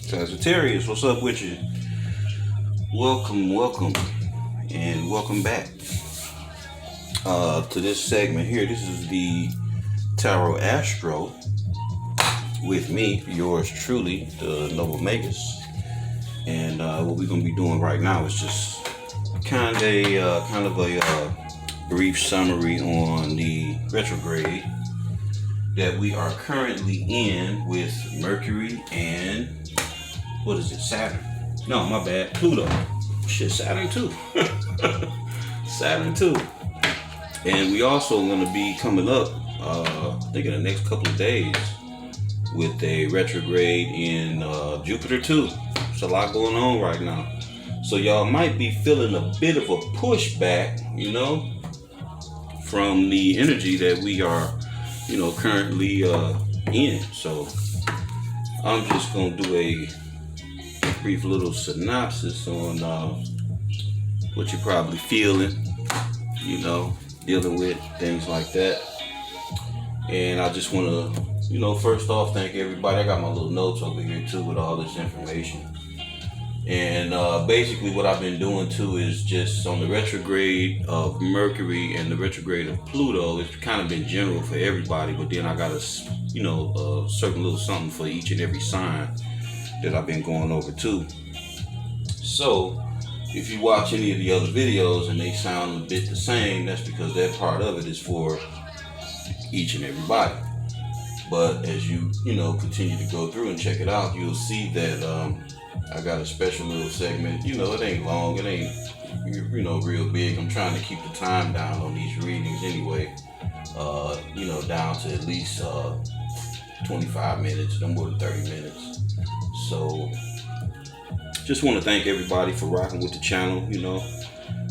Sagittarius, what's up with you? Welcome, and welcome back to this segment here. This is the Tarot Astro with me, yours truly, the Noble Magus. And what we're going to be doing right now is just kind of a brief summary on the retrograde that we are currently in with Mercury and what is it, Saturn? No, my bad, Pluto. Shit, Saturn too. Saturn too. And we also going to be coming up, I think in the next couple of days, with a retrograde in Jupiter too. It's a lot going on right now. So y'all might be feeling a bit of a pushback, you know, from the energy that we are, you know, currently in. So I'm just going to do a brief little synopsis on what you're probably feeling, you know, dealing with things like that. And I just want to, you know, first off, thank everybody. I got my little notes over here too with all this information. And basically what I've been doing too is just on the retrograde of Mercury and the retrograde of Pluto. It's kind of been general for everybody, but then I got a, you know, a certain little something for each and every sign that I've been going over too. So if you watch any of the other videos and they sound a bit the same, that's because that part of it is for each and everybody. But as you know, continue to go through and check it out, you'll see that I got a special little segment. You know, it ain't long, it ain't, you know, real big. I'm trying to keep the time down on these readings anyway. You know, down to at least 25 minutes, no more than 30 minutes. So just want to thank everybody for rocking with the channel, you know.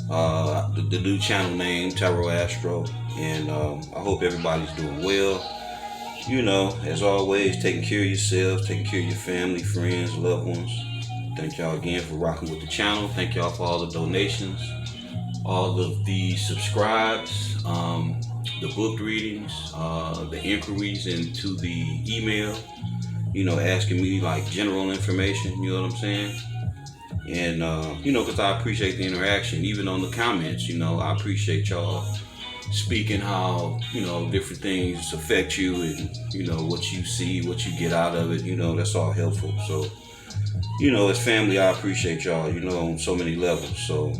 The new channel name, Tarot Astro. And I hope everybody's doing well. You know, as always, taking care of yourselves, taking care of your family, friends, loved ones. Thank y'all again for rocking with the channel. Thank y'all for all the donations, all of the subscribes, the book readings, the inquiries into the email, you know, asking me like general information, you know what I'm saying? And, you know, because I appreciate the interaction, even on the comments, you know, I appreciate y'all speaking how, you know, different things affect you and, you know, what you see, what you get out of it, you know, that's all helpful. So, you know, as family, I appreciate y'all, you know, on so many levels. So,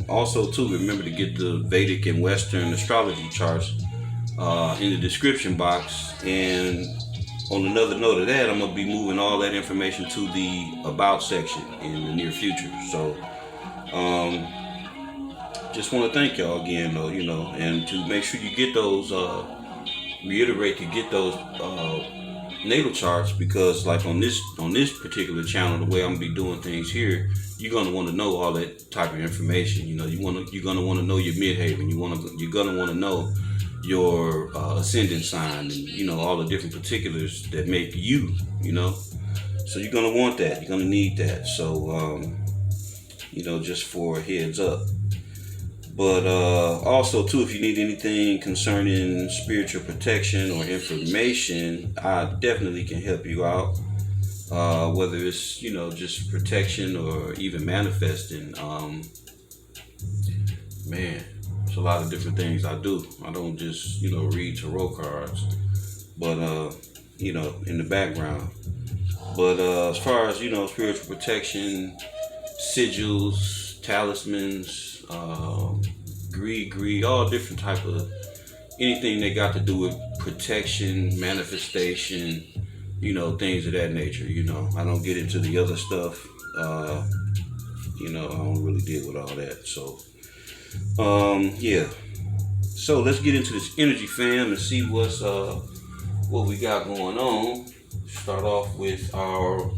also too, remember to get the Vedic and Western astrology charts in the description box. And on another note of that, I'm going to be moving all that information to the About section in the near future. So, just want to thank y'all again, though, you know, and to make sure you get those, reiterate to get those natal charts, because like on this particular channel, the way I'm gonna be doing things here, you're gonna want to know all that type of information. You know, you're gonna want to know your midhaven. You're gonna want to know your ascendant sign, and you know all the different particulars that make you. You know, so you're gonna want that. You're gonna need that. So, you know, just for a heads up. But also too, if you need anything concerning spiritual protection or information, I definitely can help you out. Whether it's, you know, just protection or even manifesting. Man, it's a lot of different things I do. I don't just, you know, read tarot cards, but you know, in the background. But as far as, you know, spiritual protection, sigils, talismans, greed, all different type of anything that got to do with protection, manifestation, you know, things of that nature. You know, I don't get into the other stuff. You know, I don't really deal with all that. So, yeah. So let's get into this energy, fam, and see what we got going on. Start off with our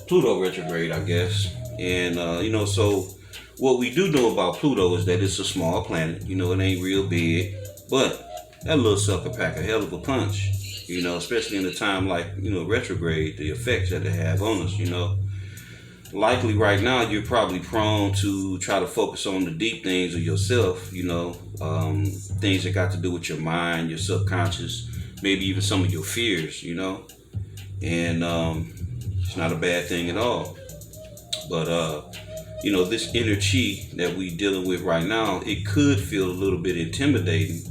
Pluto retrograde, I guess. And you know, so what we do know about Pluto is that it's a small planet. You know, it ain't real big, but that little sucker pack a hell of a punch. You know, especially in a time like, you know, retrograde, the effects that it have on us. You know, likely right now you're probably prone to try to focus on the deep things of yourself. You know, things that got to do with your mind, your subconscious, maybe even some of your fears. You know, and It's not a bad thing at all. But you know, this inner chi that we dealing with right now, it could feel a little bit intimidating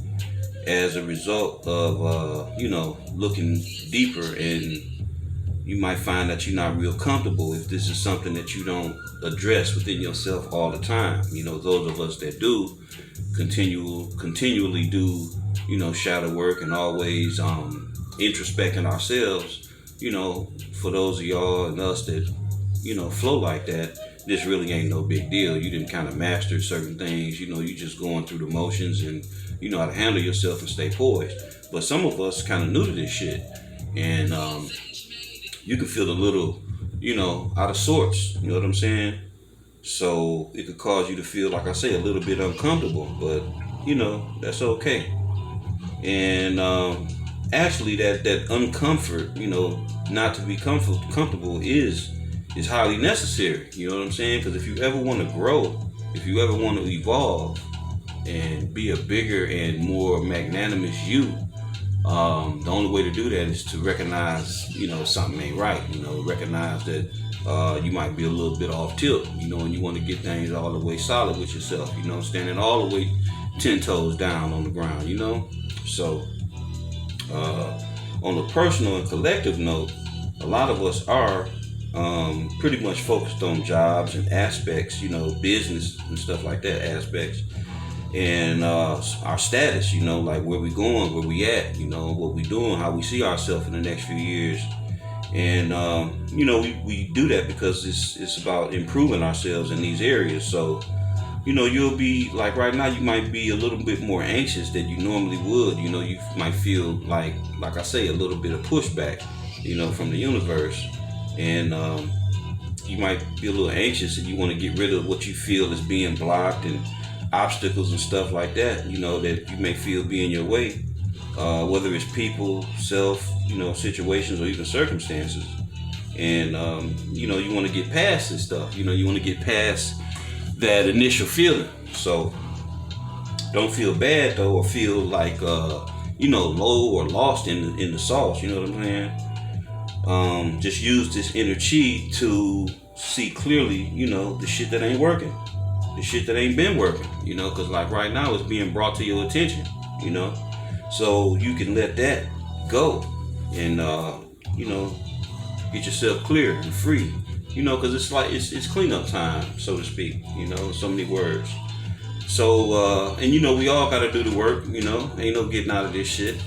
as a result of you know, looking deeper, and you might find that you're not real comfortable if this is something that you don't address within yourself all the time. You know, those of us that do continually do, you know, shadow work and always introspecting ourselves, you know, for those of y'all and us that, you know, flow like that, this really ain't no big deal. You didn't kind of master certain things, you know, you just going through the motions and you know how to handle yourself and stay poised. But some of us kind of new to this shit, and you can feel a little, you know, out of sorts, you know what I'm saying? So it could cause you to feel, like I say, a little bit uncomfortable, but you know, that's okay. And actually that uncomfort, you know, not to be comfortable is highly necessary, you know what I'm saying? Because if you ever want to grow, if you ever want to evolve and be a bigger and more magnanimous you, the only way to do that is to recognize, you know, something ain't right. You know, recognize that you might be a little bit off tilt, you know, and you want to get things all the way solid with yourself, you know, standing all the way 10 toes down on the ground, you know. So on the personal and collective note, a lot of us are pretty much focused on jobs and aspects, you know, business and stuff like that, aspects, and our status, you know, like where we going, where we at, you know, what we doing, how we see ourselves in the next few years. And you know, we do that because it's about improving ourselves in these areas. So, you know, you'll be like, right now you might be a little bit more anxious than you normally would. You know, you might feel like I say, a little bit of pushback, you know, from the universe. And you might be a little anxious and you want to get rid of what you feel is being blocked and obstacles and stuff like that, you know, that you may feel be in your way, whether it's people, self, you know, situations, or even circumstances. And you know, you want to get past this stuff, you know, you want to get past that initial feeling. So don't feel bad though, or feel like you know, low or lost in the sauce, you know what I'm saying? Just use this inner chi to see clearly, you know, the shit that ain't working, the shit that ain't been working, you know, because like right now it's being brought to your attention, you know, so you can let that go and you know, get yourself clear and free, you know, because it's like it's cleanup time, so to speak, you know, in so many words. So and you know, we all got to do the work, you know, ain't no getting out of this shit.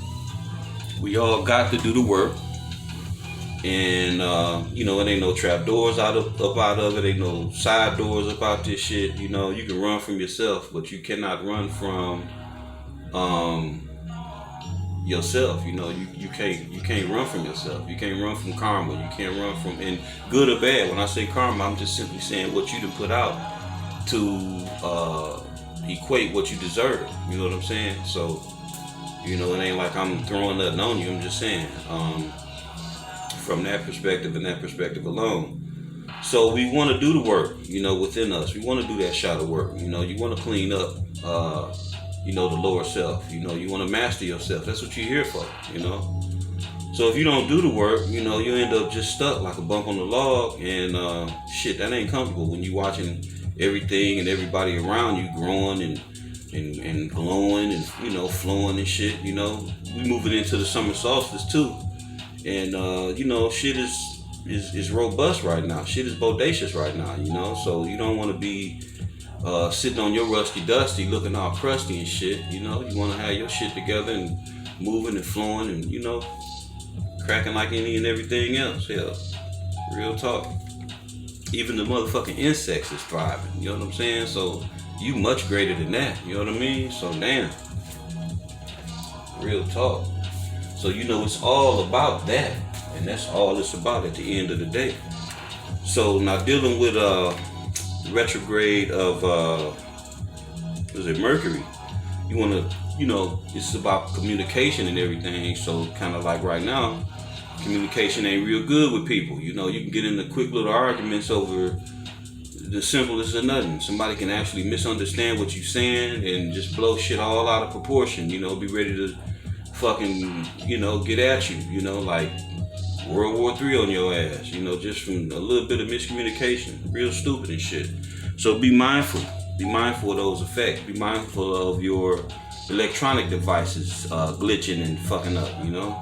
We all got to do the work. And you know, it ain't no trap doors up out of it, ain't no side doors up out this shit. You know, you can run from yourself, but you cannot run from yourself. You know, you can't run from yourself. You can't run from karma. You can't run from, and good or bad. When I say karma, I'm just simply saying what you done put out to equate what you deserve. You know what I'm saying? So, you know, it ain't like I'm throwing nothing on you. I'm just saying. From that perspective and that perspective alone. So we want to do the work, you know, within us. We want to do that shadow work. You know, you want to clean up, you know, the lower self. You know, you want to master yourself. That's what you're here for, you know. So if you don't do the work, you know, you end up just stuck like a bump on the log, and shit, that ain't comfortable when you watching everything and everybody around you growing and glowing and, you know, flowing and shit, you know. We moving into the summer solstice too. And you know, shit is robust right now. Shit is bodacious right now, you know. So you don't want to be sitting on your rusty dusty looking all crusty and shit, you know. You want to have your shit together and moving and flowing and, you know, cracking like any and everything else. Hell, real talk. Even the motherfucking insects is thriving, you know what I'm saying? So you much greater than that, you know what I mean? So damn, real talk. So, you know, it's all about that, and that's all it's about at the end of the day. So now dealing with retrograde of is it Mercury? You want to, you know, it's about communication and everything. So kind of like right now, communication ain't real good with people. You know, you can get into quick little arguments over the simplest of nothing. Somebody can actually misunderstand what you're saying and just blow shit all out of proportion. You know, be ready to fucking, you know, get at you, you know, like World War III on your ass, you know, just from a little bit of miscommunication, real stupid and shit. So be mindful. Be mindful of those effects. Be mindful of your electronic devices glitching and fucking up, you know.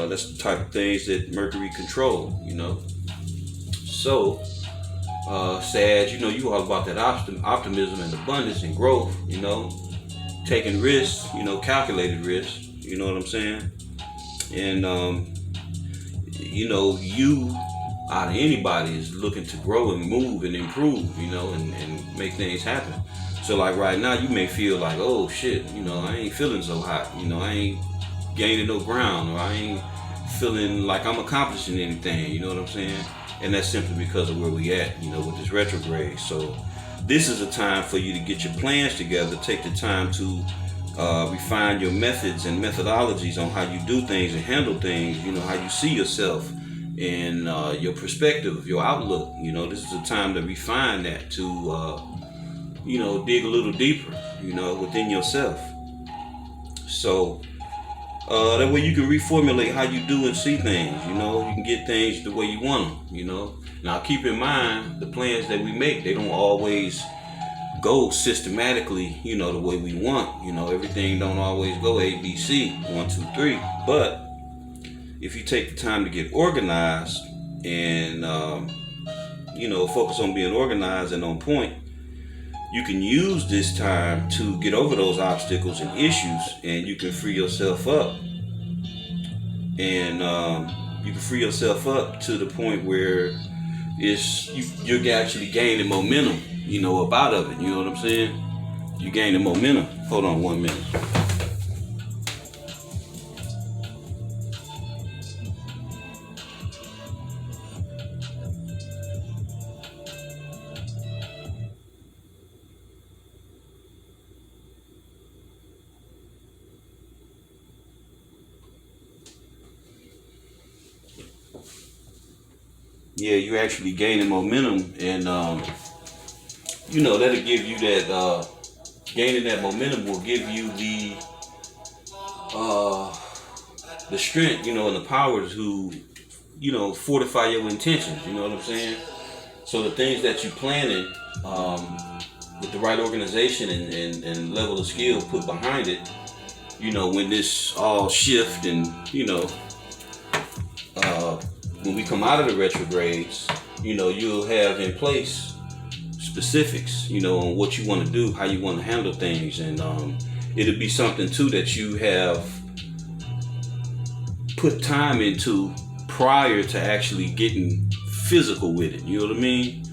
That's the type of things that Mercury control, you know. So, Sag, you know, you all about that optimism and abundance and growth, you know. Taking risks, you know, calculated risks, you know what I'm saying? And, you know, you out of anybody is looking to grow and move and improve, you know, and make things happen. So like right now you may feel like, oh shit, you know, I ain't feeling so hot, you know, I ain't gaining no ground, or I ain't feeling like I'm accomplishing anything, you know what I'm saying? And that's simply because of where we at, you know, with this retrograde. So this is a time for you to get your plans together, take the time to refine your methods and methodologies on how you do things and handle things, you know, how you see yourself and your perspective, your outlook. You know, this is a time to refine that, to you know, dig a little deeper, you know, within yourself. So that way you can reformulate how you do and see things, you know. You can get things the way you want them, you know. Now keep in mind, the plans that we make, they don't always go systematically, you know, the way we want. You know, everything don't always go A, B, C, 1, 2, 3. But if you take the time to get organized and, you know, focus on being organized and on point, you can use this time to get over those obstacles and issues, and you can free yourself up. And you can free yourself up to the point where you're actually gaining momentum, you know, up out of it. You know what I'm saying? You're gaining momentum. Hold on 1 minute. Yeah, you're actually gaining momentum, and you know, that'll give you that, gaining that momentum will give you the strength, you know, and the power to, you know, fortify your intentions, you know what I'm saying? So the things that you're planning, with the right organization and level of skill put behind it, you know, when this all shift and, you know, when we come out of the retrogrades, you know, you'll have in place specifics, you know, on what you want to do, how you want to handle things. And it'll be something too that you have put time into prior to actually getting physical with it. You know what I mean?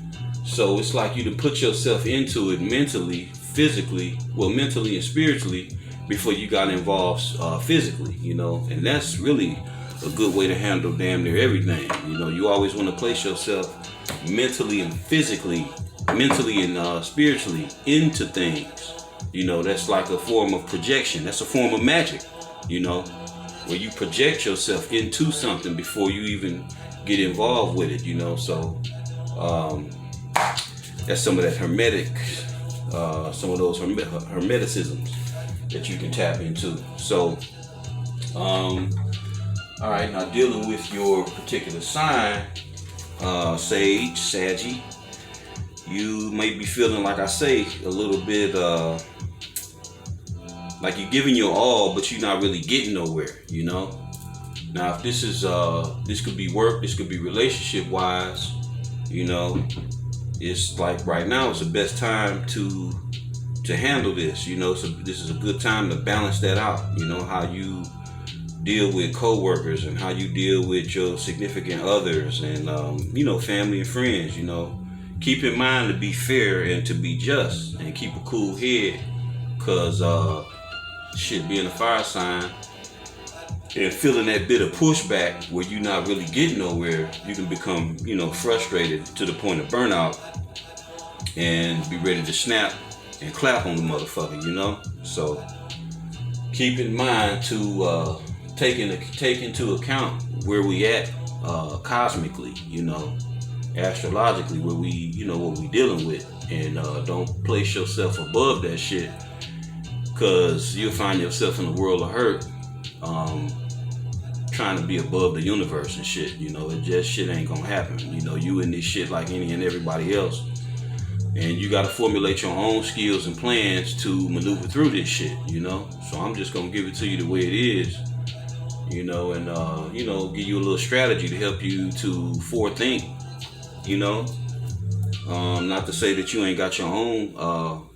So it's like you to put yourself into it mentally, physically, well, mentally and spiritually before you got involved physically, you know. And that's really a good way to handle damn near everything. You know, you always want to place yourself mentally and physically, mentally and spiritually into things. You know, that's like a form of projection. That's a form of magic, you know, where you project yourself into something before you even get involved with it, you know. So that's some of that hermetic, some of those hermeticisms that you can tap into. So all right, now dealing with your particular sign, Saggy, you may be feeling, like I say, a little bit like you're giving your all, but you're not really getting nowhere, you know? Now, if this is, this could be work, this could be relationship-wise, you know, it's like right now it's the best time to handle this, you know, so this is a good time to balance that out, you know, how you deal with co-workers and how you deal with your significant others and, you know, family and friends, you know. Keep in mind to be fair and to be just and keep a cool head, because shit, being a fire sign and feeling that bit of pushback where you're not really getting nowhere, you can become, you know, frustrated to the point of burnout and be ready to snap and clap on the motherfucker, you know. So keep in mind to take into account where we at cosmically, you know, astrologically, where we, you know, what we dealing with, and don't place yourself above that shit, because you'll find yourself in a world of hurt, trying to be above the universe and shit. You know, it just shit ain't gonna happen. You know, you in this shit like any and everybody else. And you got to formulate your own skills and plans to maneuver through this shit, you know? So I'm just going to give it to you the way it is, you know, and, you know, give you a little strategy to help you to forethink, you know? Not to say that you ain't got your own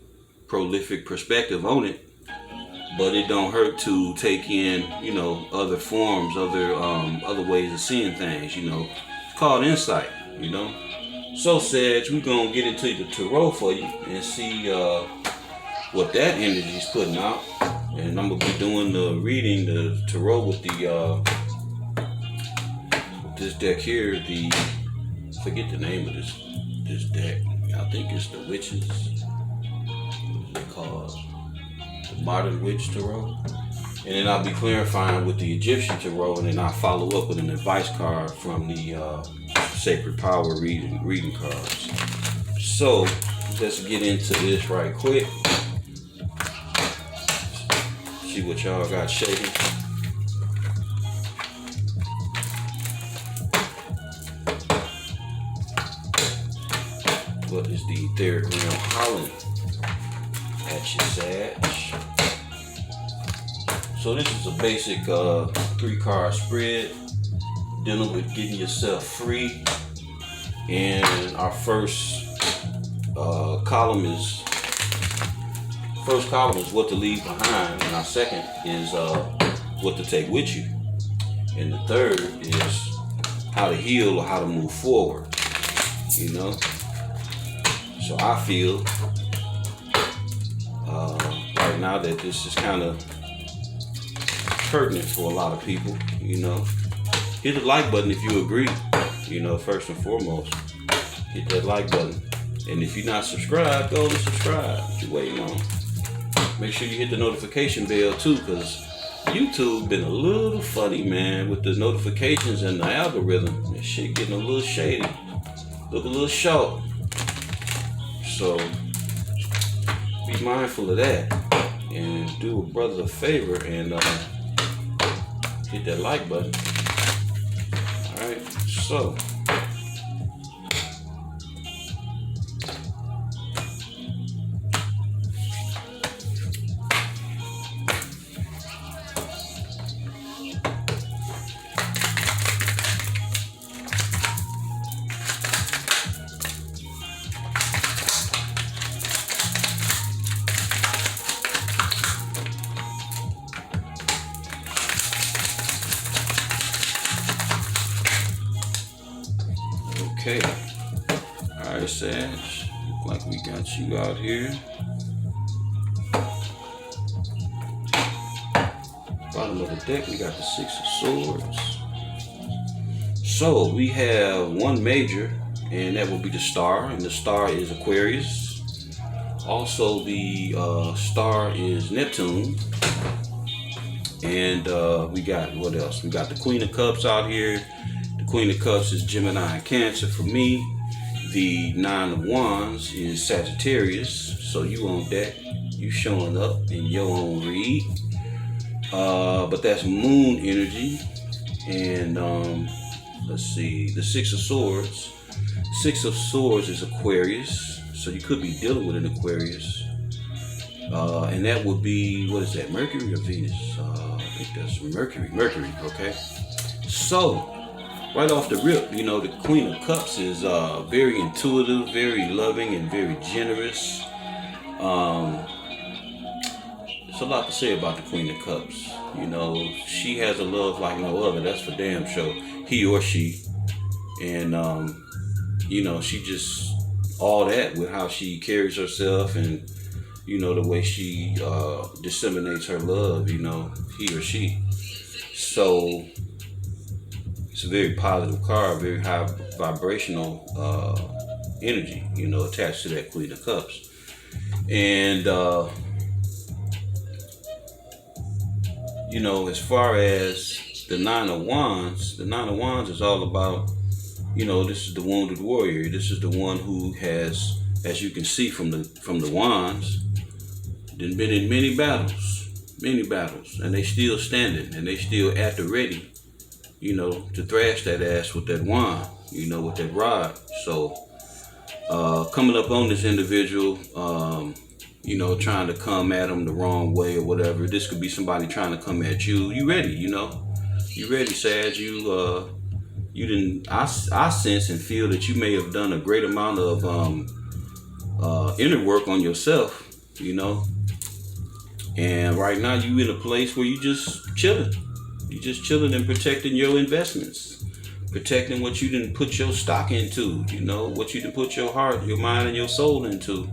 prolific perspective on it, but it don't hurt to take in, you know, other forms, other ways of seeing things, you know? It's called insight, you know? So, Sag, we're going to get into the tarot for you and see what that energy is putting out. And I'm going to be doing the reading, the tarot with the this deck here, forget the name of this deck. I think it's the Witches. What is it called? The Modern Witch Tarot. And then I'll be clarifying with the Egyptian Tarot, and then I'll follow up with an advice card from the Sacred Power reading cards. So let's get into this right quick. See what y'all got shaking. What is the third realm Holland at your Sag? So this is a basic 3-card spread dealing with getting yourself free. And our first column is what to leave behind, and our second is what to take with you, and the third is how to heal or how to move forward, you know. So I feel right now that this is kind of pertinent for a lot of people, you know. Hit the like button if you agree, you know, first and foremost. Hit that like button. And if you're not subscribed, go and subscribe. What you waiting on? Make sure you hit the notification bell too, because YouTube been a little funny, man, with the notifications and the algorithm. That shit getting a little shady. Look a little short. So be mindful of that. And do a brother a favor and hit that like button. Alright, so okay. Alright, Sag. Look like we got you out here. Bottom of the deck, we got the 6 of Swords. So we have one major, and that will be the star, and the star is Aquarius. Also, the star is Neptune. And we got, what else? We got the Queen of Cups out here. Queen of Cups is Gemini and Cancer for me. The 9 of Wands is Sagittarius. So you on deck, you showing up in your own read. But that's moon energy. And let's see, the 6 of Swords. 6 of Swords is Aquarius. So you could be dealing with an Aquarius. And that would be, what is that, Mercury or Venus? I think that's Mercury, okay? So, right off the rip, you know, the Queen of Cups is very intuitive, very loving, and very generous. There's a lot to say about the Queen of Cups. You know, she has a love like no other, that's for damn sure. He or she. And, you know, she just, all that with how she carries herself and, you know, the way she disseminates her love, you know, he or she. So it's a very positive card, very high vibrational energy, you know, attached to that Queen of Cups. And, you know, as far as the 9 of Wands is all about, you know, this is the wounded warrior. This is the one who has, as you can see from the wands, been in many battles, and they still standing, and they still at the ready you know, to thrash that ass with that wand, you know, with that rod. So coming up on this individual, you know, trying to come at them the wrong way or whatever. This could be somebody trying to come at you. You ready, you know? You ready, Sag? You didn't. I sense and feel that you may have done a great amount of inner work on yourself, you know. And right now you in a place where you just chilling. You just chilling and protecting your investments, protecting what you didn't put your stock into, you know, what you didn't put your heart, your mind, and your soul into.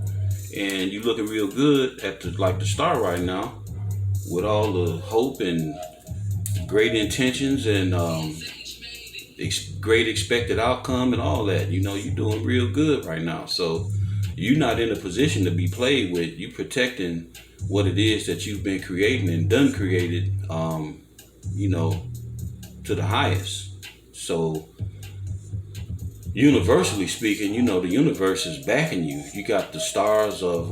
And you looking real good at the star right now, with all the hope and great intentions and great expected outcome and all that. You know, you're doing real good right now. So you're not in a position to be played with. You protecting what it is that you've been creating and done created, you know, to the highest. So universally speaking, you know, the universe is backing you. You got the stars of,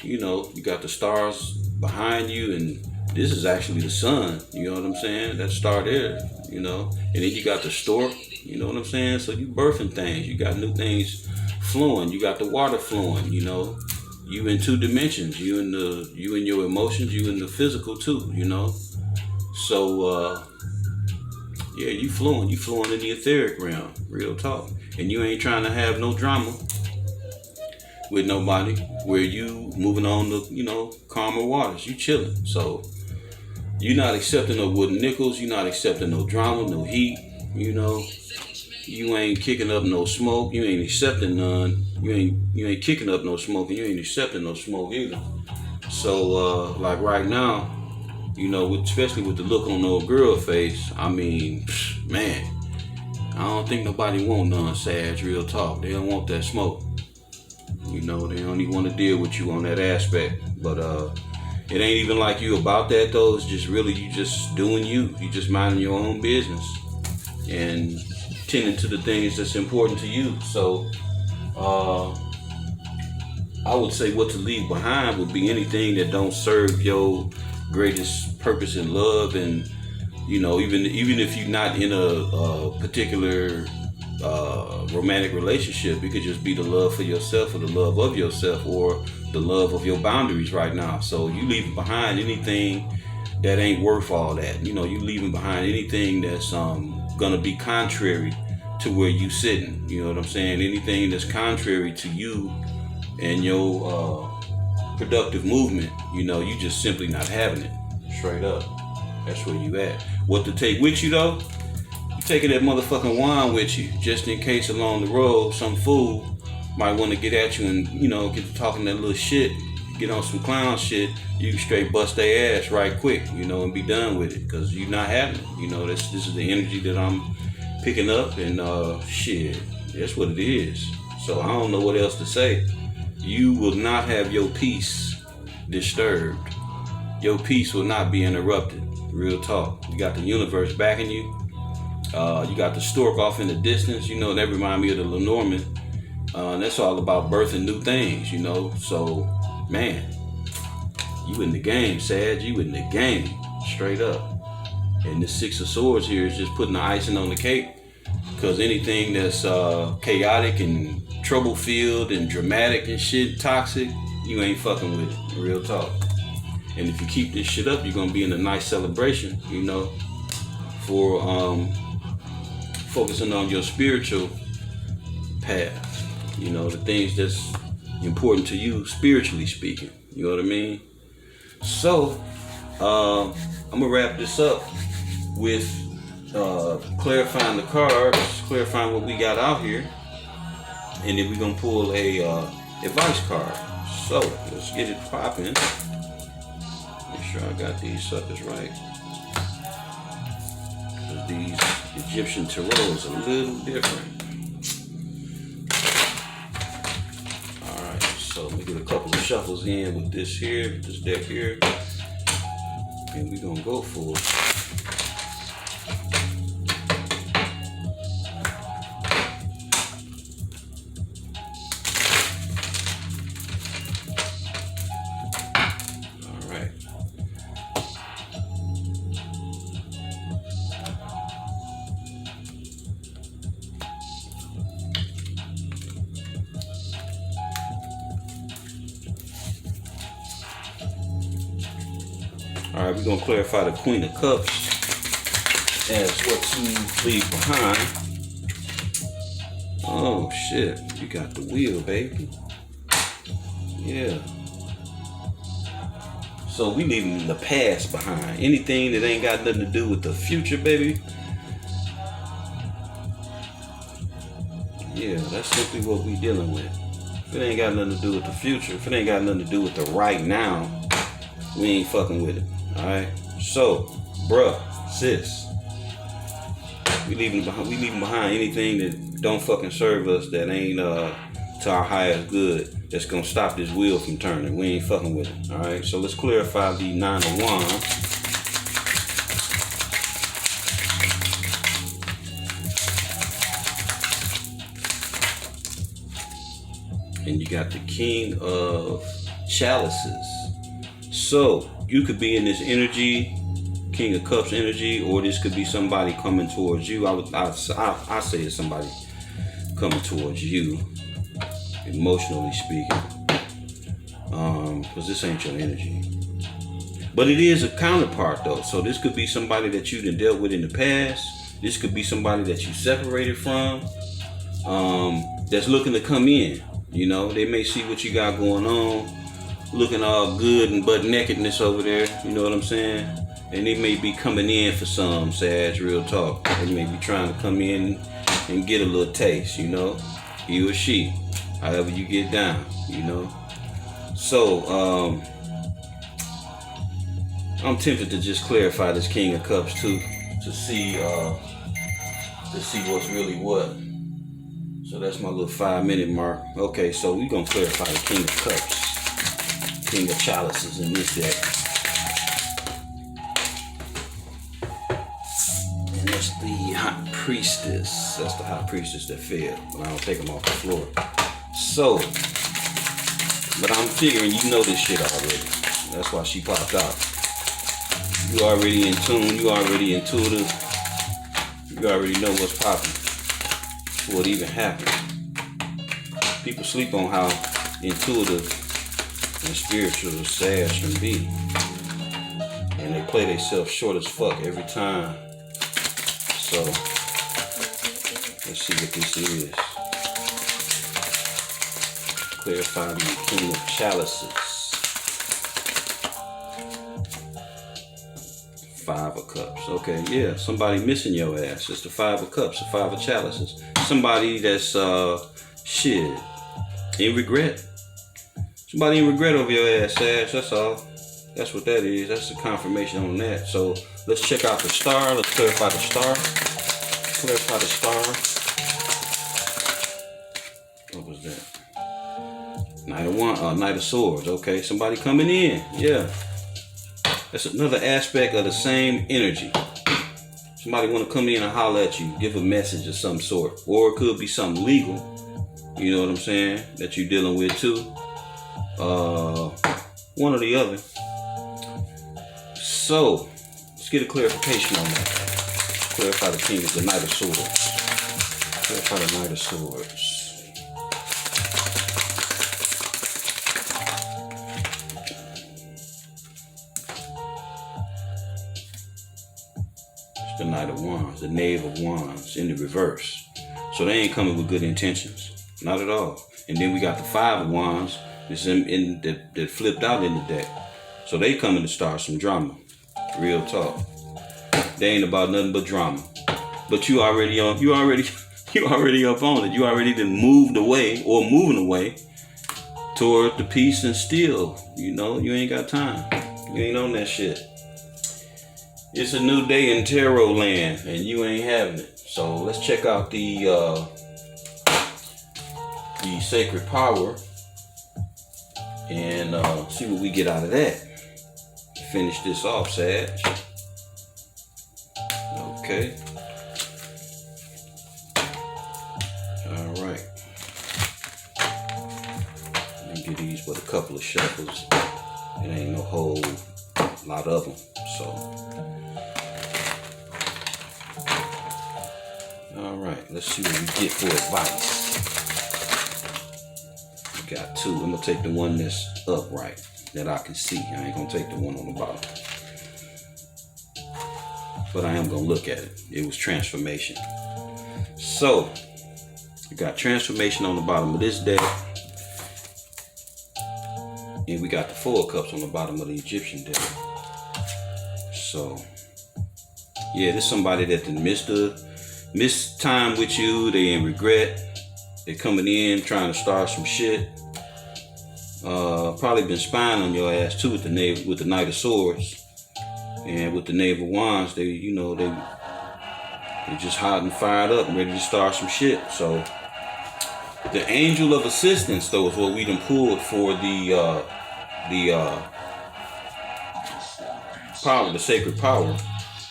you know, you got the stars behind you, and this is actually the sun. You know what I'm saying? That star there, you know. And then you got the stork, you know what I'm saying? So you birthing things. You got new things flowing. You got the water flowing, you know. You in two dimensions. You in your emotions. You in the physical too, you know. So yeah, you flowing in the etheric realm, real talk. And you ain't trying to have no drama with nobody, where you moving on to, you know, calmer waters. You chilling. So you're not accepting no wooden nickels. You're not accepting no drama, no heat, you know. You ain't kicking up no smoke. You ain't accepting none. You ain't kicking up no smoke, and you ain't accepting no smoke either. So like right now, you know, especially with the look on the old girl face, I mean, man, I don't think nobody want none, Sag, real talk. They don't want that smoke. You know, they don't even want to deal with you on that aspect. But it ain't even like you about that though. It's just really you just doing you. You just minding your own business and tending to the things that's important to you. So I would say what to leave behind would be anything that don't serve your greatest purpose in love. And you know, even if you're not in a particular romantic relationship, it could just be the love for yourself, or the love of yourself, or the love of your boundaries right now. So you leaving behind anything that ain't worth all that. You know, you leaving behind anything that's gonna be contrary to where you sitting. You know what I'm saying? Anything that's contrary to you and your productive movement, you know, you just simply not having it. Straight up. That's where you at. What to take with you though? You taking that motherfucking wine with you, just in case along the road some fool might want to get at you and, you know, get to talking that little shit, get on some clown shit. You can straight bust their ass right quick, you know, and be done with it, because you're not having it. You know, this is the energy that I'm picking up, and shit, that's what it is. So I don't know what else to say. You will not have your peace disturbed. Your peace will not be interrupted. Real talk. You got the universe backing you. You got the stork off in the distance. You know, that remind me of the Lenormand. That's all about birthing new things, you know. So, man, you in the game, Sag. You in the game, straight up. And the Six of Swords here is just putting the icing on the cake, because anything that's chaotic and trouble-filled and dramatic and shit, toxic, you ain't fucking with it. Real talk. And if you keep this shit up, you're gonna be in a nice celebration, you know, for focusing on your spiritual path. You know, the things that's important to you, spiritually speaking. You know what I mean? So, I'm gonna wrap this up with clarifying the cards, clarifying what we got out here, and then we're gonna pull a advice card. So let's get it popping. Make sure I got these suckers right. These Egyptian tarots are a little different. Alright, so let me get a couple of shuffles in with this here, this deck here, and we're gonna go for it. All right, we're gonna clarify the Queen of Cups as what to leave behind. Oh shit, you got the wheel, baby. Yeah. So we leaving the past behind. Anything that ain't got nothing to do with the future, baby. Yeah, that's simply what we dealing with. If it ain't got nothing to do with the future, if it ain't got nothing to do with the right now, we ain't fucking with it. Alright? So, bruh, sis, we leaving behind anything that don't fucking serve us, that ain't to our highest good, that's gonna stop this wheel from turning. We ain't fucking with it. Alright, so let's clarify the 9 of Wands. And you got the King of Chalices. So you could be in this energy, King of Cups energy, or this could be somebody coming towards you. I say it's somebody coming towards you, emotionally speaking, because this ain't your energy. But it is a counterpart though. So this could be somebody that you done dealt with in the past. This could be somebody that you separated from, that's looking to come in. You know, they may see what you got going on, looking all good and butt nakedness over there, you know what I'm saying? And they may be coming in for some, Sag, real talk. They may be trying to come in and get a little taste, you know? He or she, however you get down, you know? So, I'm tempted to just clarify this King of Cups too, to see what's really what. So that's my little 5-minute mark. Okay, so we're gonna clarify the King of Cups, King of Chalices in this deck. And that's the High Priestess. That's the High Priestess that fell, but I don't take them off the floor. So, but I'm figuring you know this shit already. That's why she popped out. You already in tune, you already intuitive. You already know what's popping. What even happened. People sleep on how intuitive and spiritual Sag can be, and they play themselves short as fuck every time. So let's see what this is. Clarify the King of Chalices. 5 of Cups. Okay, yeah, somebody missing your ass. It's the 5 of Cups, the 5 of Chalices. Somebody that's shit in regret. Somebody in regret over your ass, Sag. That's all. That's what that is. That's the confirmation on that. So let's check out the star. Let's clarify the star. Clarify the star. What was that? Knight of Swords. Okay, somebody coming in. Yeah. That's another aspect of the same energy. Somebody want to come in and holler at you, give a message of some sort. Or it could be something legal, you know what I'm saying, that you're dealing with too. One or the other. So, let's get a clarification on that. Clarify the King of the Knight of Swords. Clarify the Knight of Swords. The Knight of Wands, the Knave of Wands in the reverse. So they ain't coming with good intentions, not at all. And then we got the 5 of Wands that's that flipped out in the deck. So they coming to start some drama, real talk. They ain't about nothing but drama. But you already up on it. You already done moved away or moving away toward the peace and still. You know, you ain't got time. You ain't on that shit. It's a new day in tarot land, and you ain't having it. So let's check out the sacred power and see what we get out of that. Finish this off, Sag. Okay. All right. Let me get these with a couple of shuffles. It ain't no whole lot of them, so. All right, let's see what we get for advice. We got 2. I'm gonna take the one that's upright that I can see. I ain't gonna take the one on the bottom. but I am going to look at it. It was transformation. So, we got transformation on the bottom of this deck. And we got the 4 of Cups on the bottom of the Egyptian deck. So, yeah, this is somebody that missed time with you. They in regret. They're coming in trying to start some shit. Probably been spying on your ass too with the Knight of Swords. And with the Knave of Wands, they just hot and fired up and ready to start some shit. So the Angel of Assistance, though, is what we done pulled for the power, the sacred power.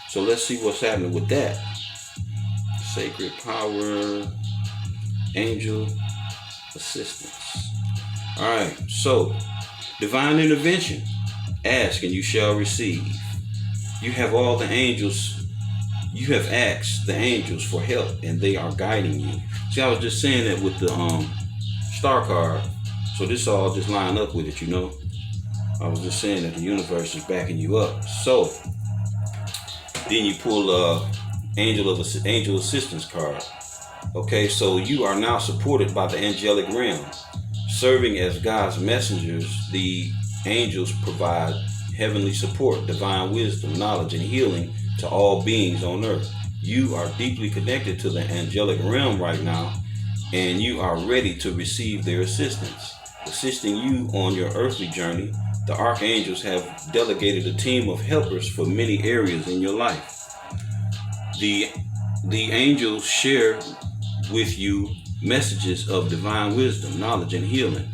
So let's see what's happening with that. Sacred power, Angel Assistance. All right, so divine intervention. Ask and you shall receive. You have all the angels. You have asked the angels for help, and they are guiding you. See, I was just saying that with the star card. So this all just line up with it, you know. I was just saying that the universe is backing you up. So then you pull Angel Assistance card. Okay, so you are now supported by the angelic realm. Serving as God's messengers, the angels provide heavenly support, divine wisdom, knowledge, and healing to all beings on earth. You are deeply connected to the angelic realm right now, and you are ready to receive their assistance. Assisting you on your earthly journey, the archangels have delegated a team of helpers for many areas in your life. The angels share with you messages of divine wisdom, knowledge, and healing.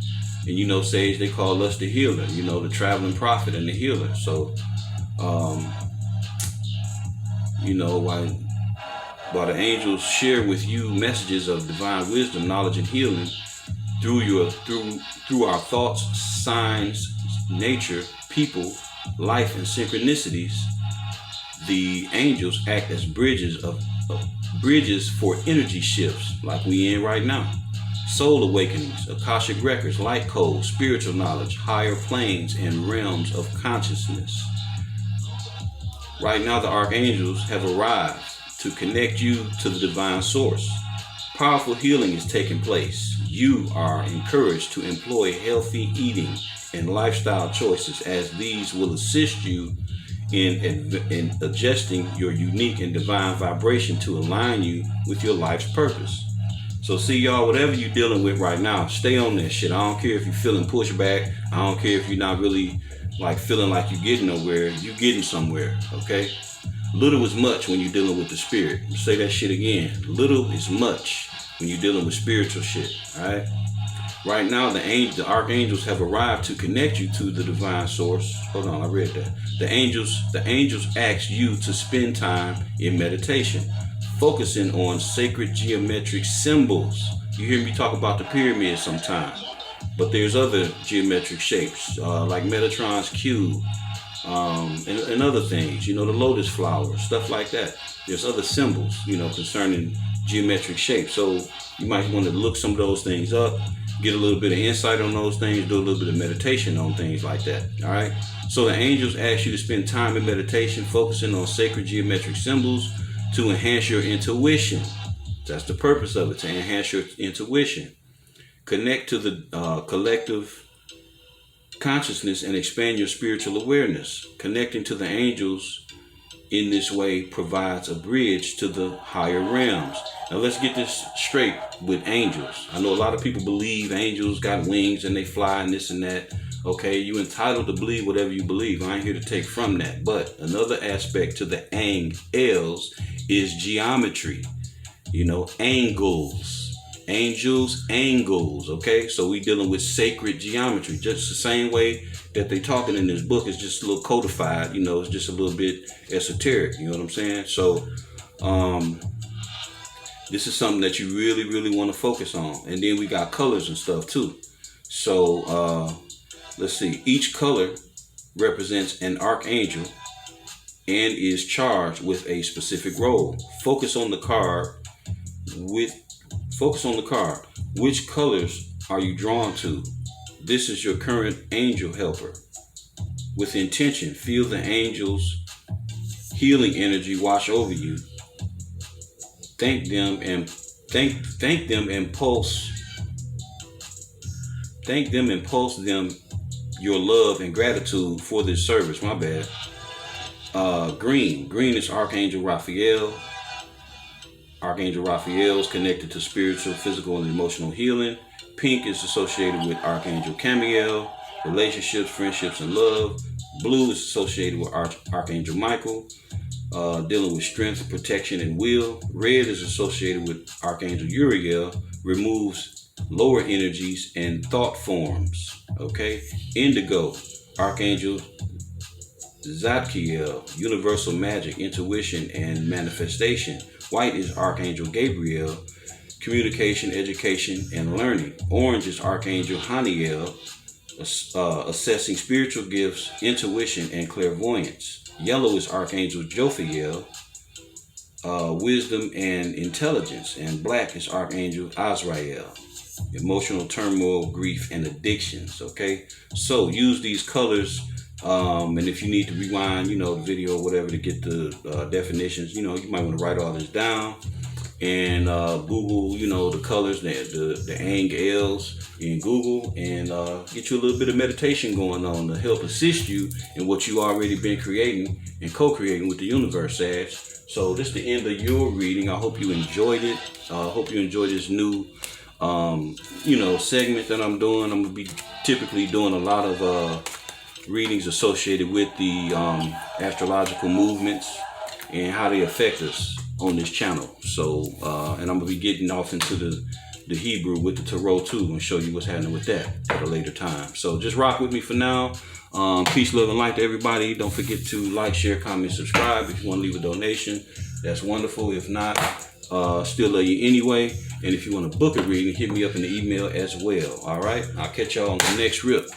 And you know, Sage, they call us the healer, you know, the traveling prophet and the healer. So, you know, while the angels share with you messages of divine wisdom, knowledge, and healing through our thoughts, signs, nature, people, life, and synchronicities, the angels act as bridges for energy shifts like we in right now. Soul awakenings, Akashic records, light codes, spiritual knowledge, higher planes, and realms of consciousness. Right now, the archangels have arrived to connect you to the divine source. Powerful healing is taking place. You are encouraged to employ healthy eating and lifestyle choices, as these will assist you in adjusting your unique and divine vibration to align you with your life's purpose. So see, y'all, whatever you're dealing with right now, stay on that shit. I don't care if you're feeling pushback. I don't care if you're not really like feeling like you're getting nowhere. You're getting somewhere, okay? Little is much when you're dealing with the spirit. I'll say that shit again. Little is much when you're dealing with spiritual shit, all right? Right now, the archangels have arrived to connect you to the divine source. Hold on, I read that. The angels ask you to spend time in meditation, focusing on sacred geometric symbols. You hear me talk about the pyramid sometimes, but there's other geometric shapes like Metatron's cube and other things, you know, the lotus flower, stuff like that. There's other symbols, you know, concerning geometric shapes. So you might want to look some of those things up, get a little bit of insight on those things, do a little bit of meditation on things like that, all right? So the angels ask you to spend time in meditation, focusing on sacred geometric symbols to enhance your intuition. That's the purpose of it, to enhance your intuition. Connect to the collective consciousness and expand your spiritual awareness. Connecting to the angels in this way provides a bridge to the higher realms. Now let's get this straight with angels. I know a lot of people believe angels got wings and they fly and this and that. Okay, you're entitled to believe whatever you believe. I ain't here to take from that. But another aspect to the angels is geometry. You know, angles. Angels, angles, okay? So we dealing with sacred geometry. Just the same way that they talking in this book is just a little codified, you know, it's just a little bit esoteric, you know what I'm saying? So this is something that you really, really want to focus on. And then we got colors and stuff too. So let's see, each color represents an archangel and is charged with a specific role. Focus on the card. Which colors are you drawn to? This is your current angel helper. With intention, feel the angels healing energy wash over you. Thank them and pulse them your love and gratitude for this service. My bad. Green is Archangel Raphael. Archangel Raphael is connected to spiritual, physical, and emotional healing. Pink is associated with Archangel Camiel, relationships, friendships, and love. Blue is associated with Archangel Michael, dealing with strength, protection, and will. Red is associated with Archangel Uriel, removes lower energies and thought forms. Okay. Indigo, Archangel Zadkiel, universal magic, intuition, and manifestation. White is Archangel Gabriel, communication, education, and learning. Orange is Archangel Haniel, assessing spiritual gifts, intuition, and clairvoyance. Yellow is Archangel Jophiel, wisdom and intelligence. And black is Archangel Azrael, emotional turmoil, grief, and addictions. Okay, so use these colors. And if you need to rewind, the video or whatever to get the definitions, you might want to write all this down and Google, the colors, the angles in Google, and get you a little bit of meditation going on to help assist you in what you already been creating and co-creating with the universe, Sag. So this is the end of your reading. I hope you enjoyed it. I hope you enjoyed this new, segment that I'm doing. I'm going to be typically doing a lot of readings associated with the astrological movements and how they affect us on this channel. So and I'm gonna be getting off into the Hebrew with the tarot too, and show you what's happening with that at a later time. So just rock with me for now. Peace, love, and light to everybody. Don't forget to like, share, comment, subscribe. If you want to leave a donation, that's wonderful. If not, still love you anyway. And if you want to book a reading, hit me up in the email as well. All right, I'll catch y'all on the next rip.